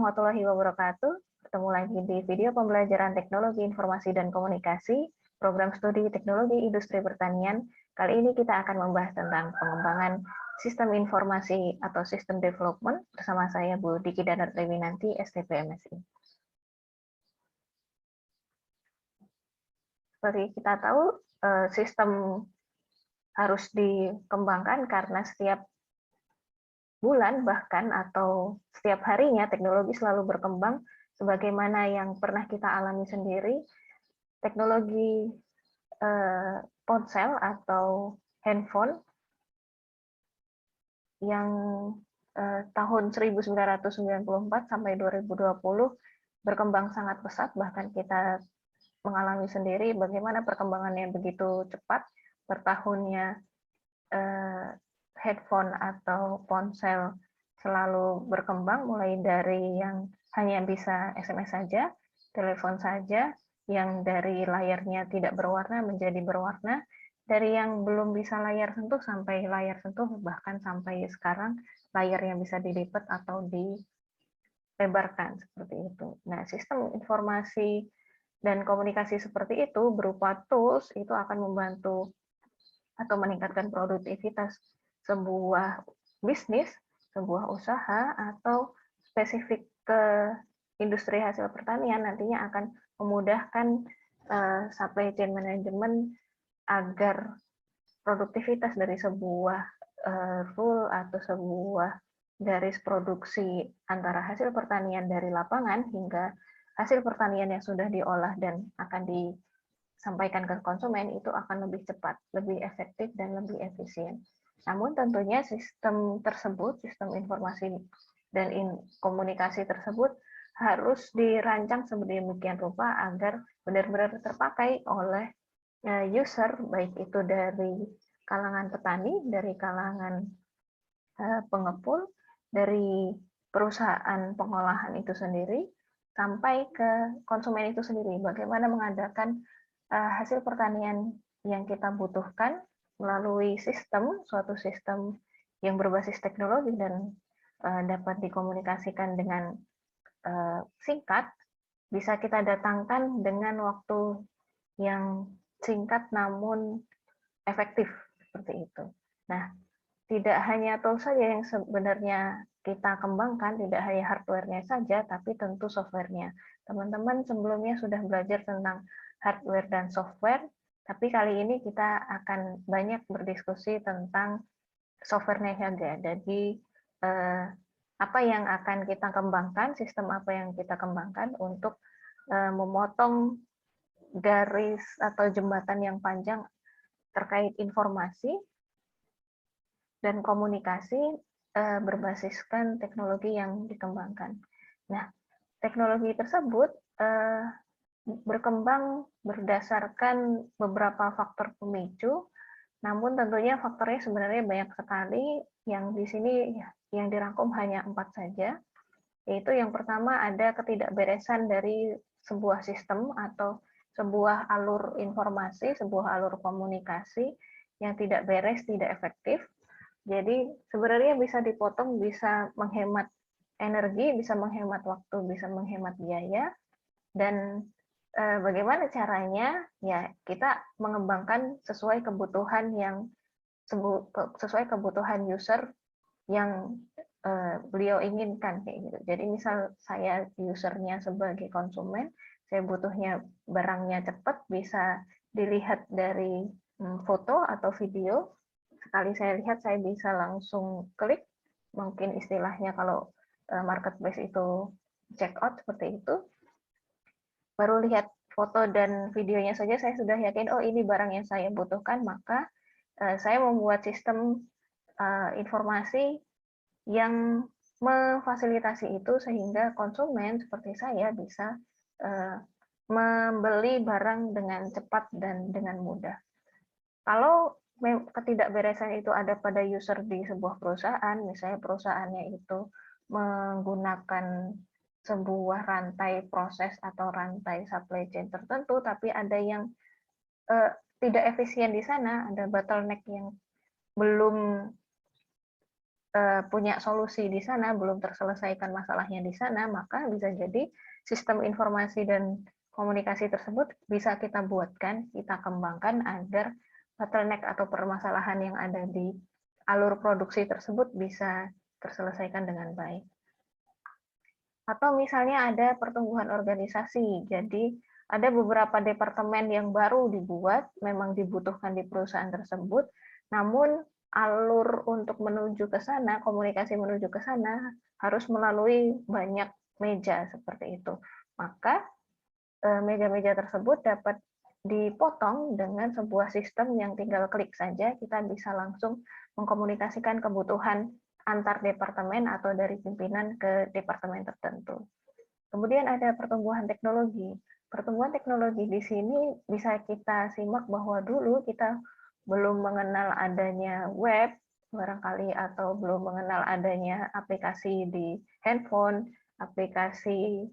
warahmatullahi wabarakatuh. Ketemu lagi di video pembelajaran teknologi informasi dan komunikasi, program studi teknologi industri pertanian. Kali ini kita akan membahas tentang pengembangan sistem informasi atau sistem development bersama saya Bu Diki Danartewinanti, STP MSI. Seperti kita tahu, sistem harus dikembangkan karena setiap bulan bahkan atau setiap harinya teknologi selalu berkembang. Sebagaimana yang pernah kita alami sendiri, teknologi ponsel atau handphone yang tahun 1994 sampai 2020 berkembang sangat pesat, bahkan kita mengalami sendiri bagaimana perkembangannya begitu cepat. Per tahunnya headphone atau ponsel selalu berkembang, mulai dari yang hanya bisa SMS saja, telepon saja, yang dari layarnya tidak berwarna menjadi berwarna, dari yang belum bisa layar sentuh sampai layar sentuh, bahkan sampai sekarang layarnya bisa dilipat atau dilebarkan, seperti itu. Nah, sistem informasi dan komunikasi seperti itu berupa tools itu akan membantu atau meningkatkan produktivitas sebuah bisnis, sebuah usaha, atau spesifik ke industri hasil pertanian nantinya akan memudahkan supply chain management agar produktivitas dari sebuah rule atau sebuah garis produksi antara hasil pertanian dari lapangan hingga hasil pertanian yang sudah diolah dan akan disampaikan ke konsumen itu akan lebih cepat, lebih efektif, dan lebih efisien. Namun tentunya sistem tersebut, sistem informasi dan komunikasi tersebut harus dirancang sedemikian rupa agar benar-benar terpakai oleh user, baik itu dari kalangan petani, dari kalangan pengepul, dari perusahaan pengolahan itu sendiri, sampai ke konsumen itu sendiri. Bagaimana mengadakan hasil pertanian yang kita butuhkan melalui sistem, suatu sistem yang berbasis teknologi dan dapat dikomunikasikan dengan singkat, bisa kita datangkan dengan waktu yang singkat namun efektif, seperti itu. Nah, tidak hanya tools saja yang sebenarnya kita kembangkan, tidak hanya hardware-nya saja, tapi tentu software-nya. Teman-teman sebelumnya sudah belajar tentang hardware dan software, tapi kali ini kita akan banyak berdiskusi tentang software-nya saja. Jadi, apa yang akan kita kembangkan, sistem apa yang kita kembangkan untuk memotong garis atau jembatan yang panjang terkait informasi dan komunikasi berbasiskan teknologi yang dikembangkan. Nah, teknologi tersebut berkembang berdasarkan beberapa faktor pemicu, namun tentunya faktornya sebenarnya banyak sekali. Yang di sini yang dirangkum hanya 4 saja, yaitu yang pertama ada ketidakberesan dari sebuah sistem atau sebuah alur informasi, sebuah alur komunikasi yang tidak beres, tidak efektif. Jadi sebenarnya bisa dipotong, bisa menghemat energi, bisa menghemat waktu, bisa menghemat biaya. Dan bagaimana caranya? Ya, kita mengembangkan sesuai kebutuhan sesuai kebutuhan user yang beliau inginkan, kayak gitu. Jadi misal saya usernya sebagai konsumen, saya butuhnya barangnya cepat, bisa dilihat dari foto atau video. Sekali saya lihat, saya bisa langsung klik, mungkin istilahnya kalau marketplace itu check out, seperti itu. Baru lihat foto dan videonya saja, saya sudah yakin, oh ini barang yang saya butuhkan, maka saya membuat sistem informasi yang memfasilitasi itu sehingga konsumen seperti saya bisa membeli barang dengan cepat dan dengan mudah. Kalau ketidakberesan itu ada pada user di sebuah perusahaan, misalnya perusahaannya itu menggunakan sebuah rantai proses atau rantai supply chain tertentu, tapi ada yang tidak efisien di sana, ada bottleneck yang belum punya solusi di sana, belum terselesaikan masalahnya di sana, maka bisa jadi sistem informasi dan komunikasi tersebut bisa kita buatkan, kita kembangkan agar bottleneck atau permasalahan yang ada di alur produksi tersebut bisa terselesaikan dengan baik. Atau misalnya ada pertumbuhan organisasi, jadi ada beberapa departemen yang baru dibuat, memang dibutuhkan di perusahaan tersebut, namun alur untuk menuju ke sana, komunikasi menuju ke sana, harus melalui banyak meja seperti itu. Maka meja-meja tersebut dapat dipotong dengan sebuah sistem yang tinggal klik saja, kita bisa langsung mengkomunikasikan kebutuhan antar departemen atau dari pimpinan ke departemen tertentu. Kemudian ada pertumbuhan teknologi. Pertumbuhan teknologi di sini bisa kita simak bahwa dulu kita belum mengenal adanya web, barangkali, atau belum mengenal adanya aplikasi di handphone, aplikasi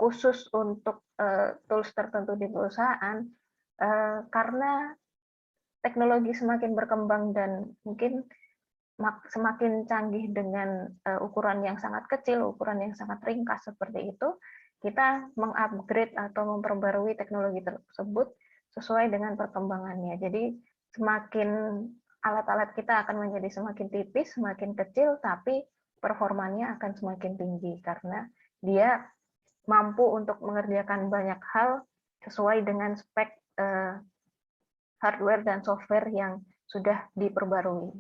khusus untuk tools tertentu di perusahaan, karena teknologi semakin berkembang dan mungkin semakin canggih dengan ukuran yang sangat kecil, ukuran yang sangat ringkas seperti itu, kita mengupgrade atau memperbarui teknologi tersebut sesuai dengan perkembangannya. Jadi semakin alat-alat kita akan menjadi semakin tipis, semakin kecil, tapi performanya akan semakin tinggi karena dia mampu untuk mengerjakan banyak hal sesuai dengan spek hardware dan software yang sudah diperbarui.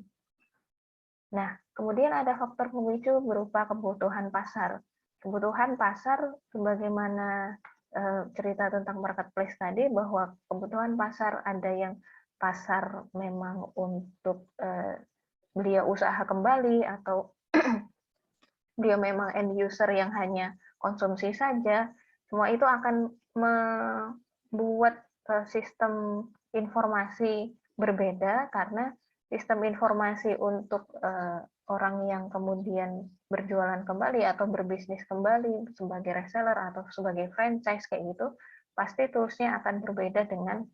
Nah, kemudian ada faktor pemicu berupa kebutuhan pasar. Kebutuhan pasar, sebagaimana cerita tentang marketplace tadi, bahwa kebutuhan pasar ada yang pasar memang untuk beliau usaha kembali, atau dia memang end user yang hanya konsumsi saja. Semua itu akan membuat sistem informasi berbeda, karena sistem informasi untuk orang yang kemudian berjualan kembali atau berbisnis kembali sebagai reseller atau sebagai franchise kayak gitu, pasti toolsnya akan berbeda dengan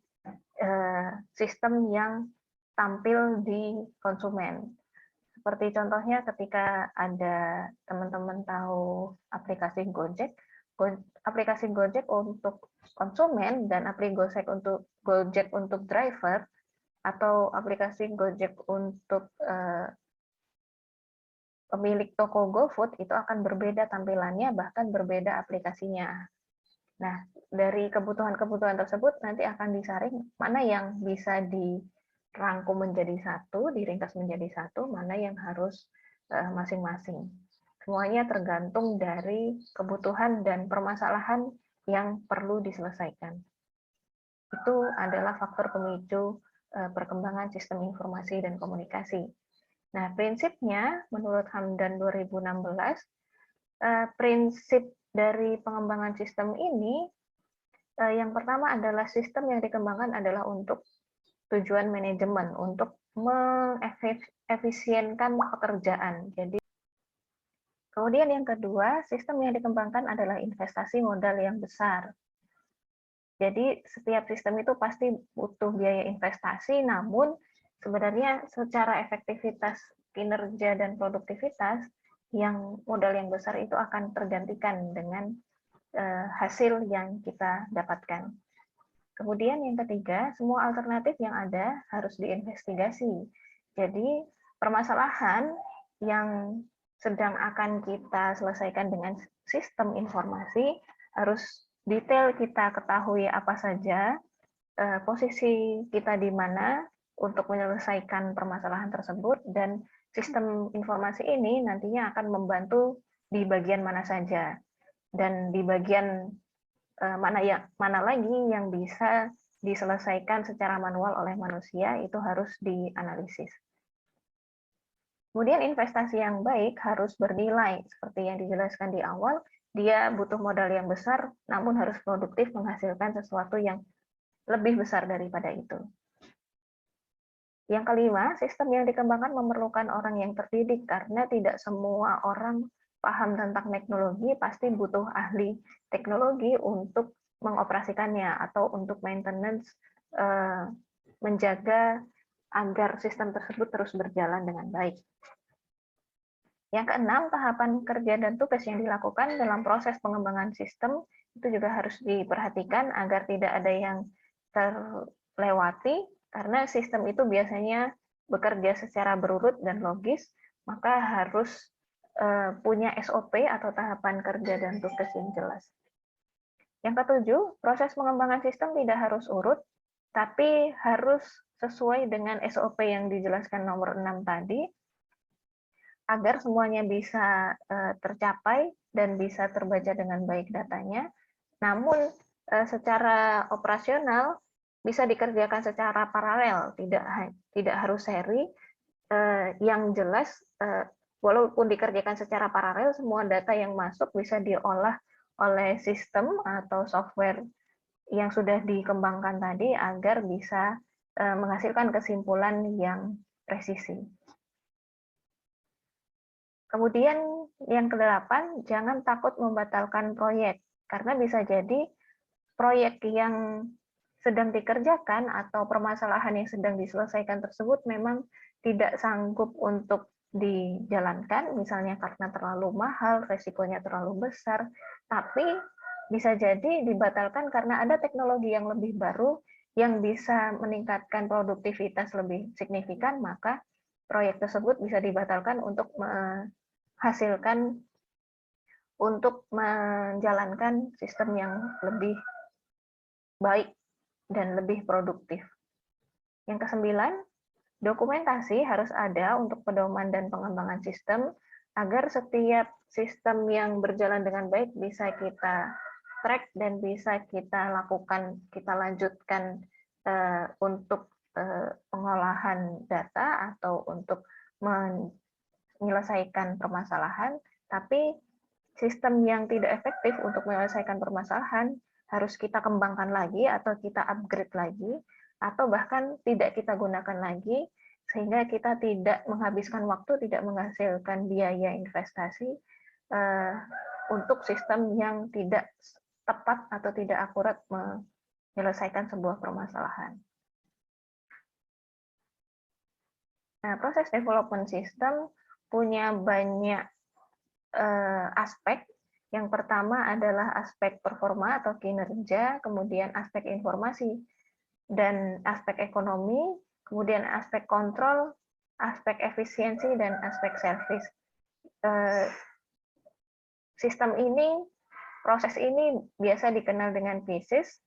sistem yang tampil di konsumen. Seperti contohnya ketika ada teman-teman tahu aplikasi Gojek, aplikasi Gojek untuk konsumen dan aplikasi Gojek untuk driver, atau aplikasi Gojek untuk pemilik toko GoFood, itu akan berbeda tampilannya, bahkan berbeda aplikasinya. Nah, dari kebutuhan-kebutuhan tersebut nanti akan disaring mana yang bisa dirangkum menjadi satu, diringkas menjadi satu, mana yang harus masing-masing. Semuanya tergantung dari kebutuhan dan permasalahan yang perlu diselesaikan. Itu adalah faktor pemicu perkembangan sistem informasi dan komunikasi. Nah, prinsipnya menurut Hamdan 2016, prinsip dari pengembangan sistem ini, yang pertama adalah sistem yang dikembangkan adalah untuk tujuan manajemen, untuk mengefisienkan pekerjaan. Jadi, kemudian yang kedua, sistem yang dikembangkan adalah investasi modal yang besar. Jadi setiap sistem itu pasti butuh biaya investasi, namun sebenarnya secara efektivitas kinerja dan produktivitas, yang modal yang besar itu akan tergantikan dengan hasil yang kita dapatkan. Kemudian yang ketiga, semua alternatif yang ada harus diinvestigasi. Jadi permasalahan yang sedang akan kita selesaikan dengan sistem informasi harus detail kita ketahui apa saja posisi kita di mana untuk menyelesaikan permasalahan tersebut, dan sistem informasi ini nantinya akan membantu di bagian mana saja, dan di bagian mana lagi yang bisa diselesaikan secara manual oleh manusia, itu harus dianalisis. Kemudian investasi yang baik harus bernilai, seperti yang dijelaskan di awal. Dia butuh modal yang besar, namun harus produktif menghasilkan sesuatu yang lebih besar daripada itu. Yang kelima, sistem yang dikembangkan memerlukan orang yang terdidik, karena tidak semua orang paham tentang teknologi, pasti butuh ahli teknologi untuk mengoperasikannya atau untuk maintenance, menjaga agar sistem tersebut terus berjalan dengan baik. Yang keenam, tahapan kerja dan tugas yang dilakukan dalam proses pengembangan sistem itu juga harus diperhatikan agar tidak ada yang terlewati, karena sistem itu biasanya bekerja secara berurut dan logis, maka harus punya SOP atau tahapan kerja dan tugas yang jelas. Yang ketujuh, proses pengembangan sistem tidak harus urut, tapi harus sesuai dengan SOP yang dijelaskan nomor 6 tadi, agar semuanya bisa tercapai dan bisa terbaca dengan baik datanya. Namun secara operasional bisa dikerjakan secara paralel, tidak harus seri. Yang jelas, walaupun dikerjakan secara paralel, semua data yang masuk bisa diolah oleh sistem atau software yang sudah dikembangkan tadi agar bisa menghasilkan kesimpulan yang presisi. Kemudian yang kedelapan, jangan takut membatalkan proyek, karena bisa jadi proyek yang sedang dikerjakan atau permasalahan yang sedang diselesaikan tersebut memang tidak sanggup untuk dijalankan, misalnya karena terlalu mahal, resikonya terlalu besar, tapi bisa jadi dibatalkan karena ada teknologi yang lebih baru yang bisa meningkatkan produktivitas lebih signifikan, maka proyek tersebut bisa dibatalkan untuk hasilkan untuk menjalankan sistem yang lebih baik dan lebih produktif. Yang kesembilan, dokumentasi harus ada untuk pedoman dan pengembangan sistem agar setiap sistem yang berjalan dengan baik bisa kita track dan bisa kita lakukan, kita lanjutkan untuk pengolahan data atau untuk menyelesaikan permasalahan, tapi sistem yang tidak efektif untuk menyelesaikan permasalahan harus kita kembangkan lagi atau kita upgrade lagi, atau bahkan tidak kita gunakan lagi, sehingga kita tidak menghabiskan waktu, tidak menghasilkan biaya investasi untuk sistem yang tidak tepat atau tidak akurat menyelesaikan sebuah permasalahan. Nah, proses development system punya banyak aspek. Yang pertama adalah aspek performa atau kinerja, kemudian aspek informasi dan aspek ekonomi, kemudian aspek kontrol, aspek efisiensi, dan aspek service. Sistem ini, proses ini biasa dikenal dengan pieces.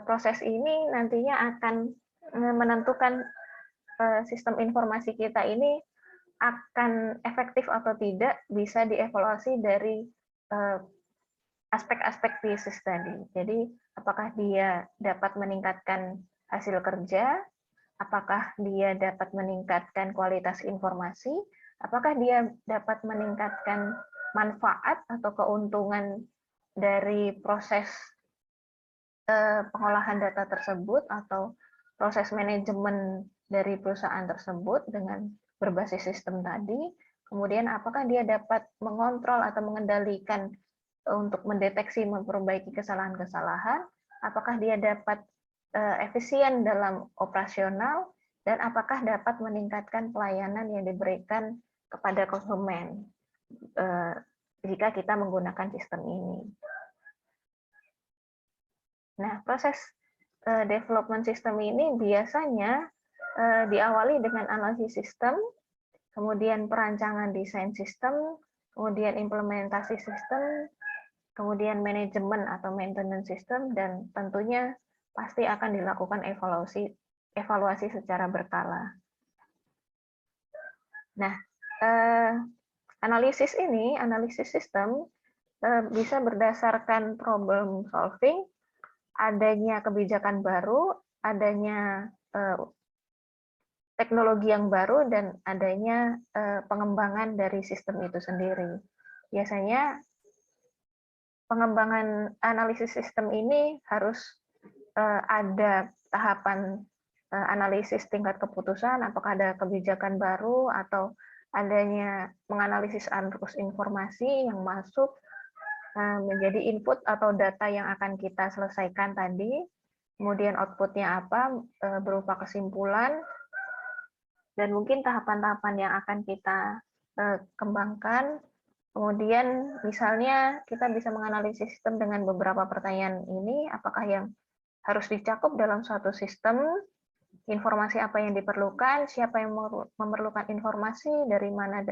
Proses ini nantinya akan menentukan sistem informasi kita ini akan efektif atau tidak, bisa dievaluasi dari aspek-aspek pieces tadi. Jadi, apakah dia dapat meningkatkan hasil kerja, apakah dia dapat meningkatkan kualitas informasi, apakah dia dapat meningkatkan manfaat atau keuntungan dari proses pengolahan data tersebut atau proses manajemen dari perusahaan tersebut dengan berbasis sistem tadi, kemudian apakah dia dapat mengontrol atau mengendalikan untuk mendeteksi, memperbaiki kesalahan-kesalahan, apakah dia dapat efisien dalam operasional, dan apakah dapat meningkatkan pelayanan yang diberikan kepada konsumen jika kita menggunakan sistem ini. Nah, proses development system ini biasanya diawali dengan analisis sistem, kemudian perancangan desain sistem, kemudian implementasi sistem, kemudian manajemen atau maintenance system, dan tentunya pasti akan dilakukan evaluasi secara berkala. Nah, analisis sistem bisa berdasarkan problem solving, adanya kebijakan baru, adanya teknologi yang baru, dan adanya pengembangan dari sistem itu sendiri. Biasanya pengembangan analisis sistem ini harus ada tahapan analisis tingkat keputusan, apakah ada kebijakan baru atau adanya menganalisis arus informasi yang masuk menjadi input atau data yang akan kita selesaikan tadi. kemudian outputnya apa, berupa kesimpulan, dan mungkin tahapan-tahapan yang akan kita kembangkan. Kemudian misalnya kita bisa menganalisis sistem dengan beberapa pertanyaan ini, apakah yang harus dicakup dalam suatu sistem, informasi apa yang diperlukan, siapa yang memerlukan informasi, dari mana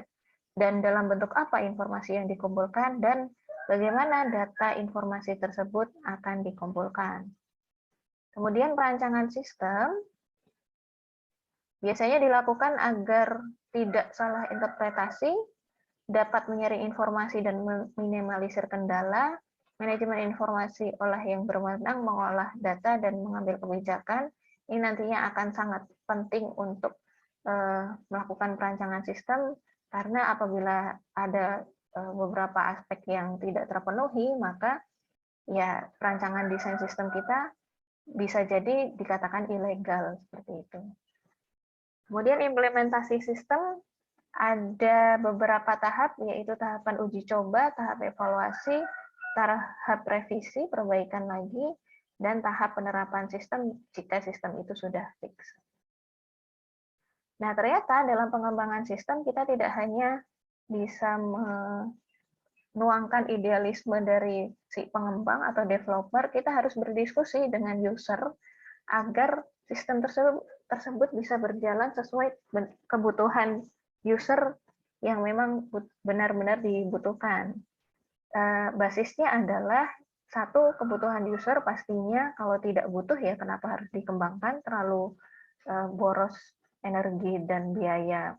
dan dalam bentuk apa informasi yang dikumpulkan, dan bagaimana data informasi tersebut akan dikumpulkan. Kemudian perancangan sistem biasanya dilakukan agar tidak salah interpretasi, dapat menyaring informasi dan meminimalisir kendala, manajemen informasi oleh yang berwenang mengolah data dan mengambil kebijakan. Ini nantinya akan sangat penting untuk melakukan perancangan sistem, karena apabila ada beberapa aspek yang tidak terpenuhi, maka ya perancangan desain sistem kita bisa jadi dikatakan ilegal seperti itu. Kemudian implementasi sistem ada beberapa tahap, yaitu tahapan uji coba, tahap evaluasi, tahap revisi, perbaikan lagi, dan tahap penerapan sistem jika sistem itu sudah fix. Nah, ternyata dalam pengembangan sistem kita tidak hanya bisa menuangkan idealisme dari si pengembang atau developer, kita harus berdiskusi dengan user agar sistem tersebut bisa berjalan sesuai kebutuhan user yang memang benar-benar dibutuhkan. Basisnya adalah satu, kebutuhan user pastinya, kalau tidak butuh ya kenapa harus dikembangkan, terlalu boros energi dan biaya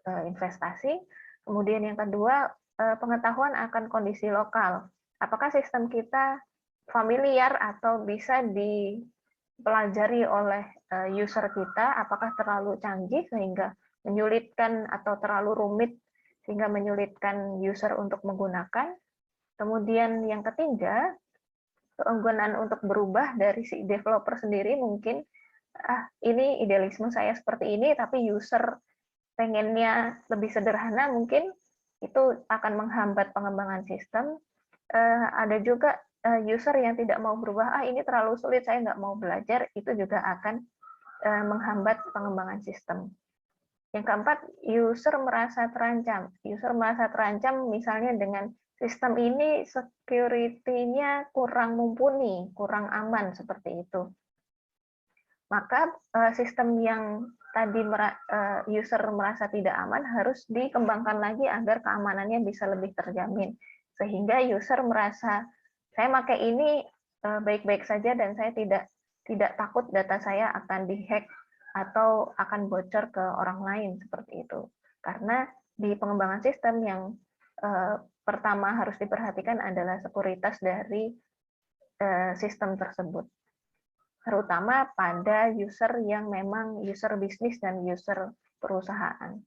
investasi. Kemudian yang kedua, pengetahuan akan kondisi lokal. Apakah sistem kita familiar atau bisa dipelajari oleh user kita, apakah terlalu canggih sehingga menyulitkan atau terlalu rumit sehingga menyulitkan user untuk menggunakan. Kemudian yang ketiga, keengganan untuk berubah dari si developer sendiri, mungkin ini idealisme saya seperti ini, tapi user pengennya lebih sederhana, mungkin itu akan menghambat pengembangan sistem. Ada juga user yang tidak mau berubah, ini terlalu sulit, saya nggak mau belajar, itu juga akan menghambat pengembangan sistem. Yang keempat, user merasa terancam. User merasa terancam misalnya dengan sistem ini security-nya kurang mumpuni, kurang aman, seperti itu. Maka sistem yang tadi user merasa tidak aman harus dikembangkan lagi agar keamanannya bisa lebih terjamin. Sehingga user merasa, saya pakai ini baik-baik saja dan saya tidak takut data saya akan dihack atau akan bocor ke orang lain, seperti itu. Karena di pengembangan sistem yang pertama harus diperhatikan adalah sekuritas dari sistem tersebut, terutama pada user yang memang user bisnis dan user perusahaan.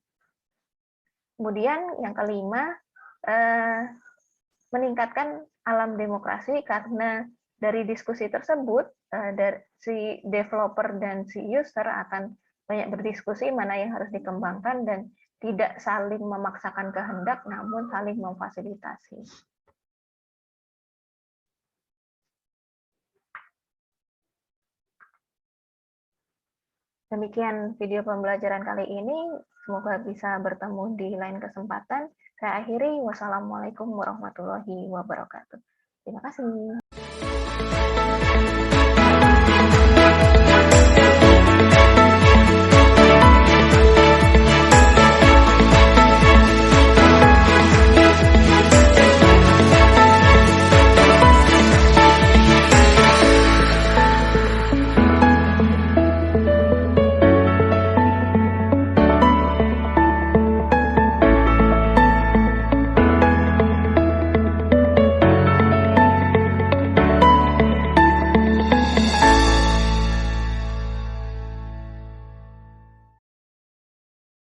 Kemudian yang kelima, meningkatkan alam demokrasi, karena dari diskusi tersebut, dari si developer dan si user akan banyak berdiskusi mana yang harus dikembangkan dan tidak saling memaksakan kehendak, namun saling memfasilitasi. Demikian video pembelajaran kali ini, semoga bisa bertemu di lain kesempatan. Saya akhiri, wassalamualaikum warahmatullahi wabarakatuh. Terima kasih.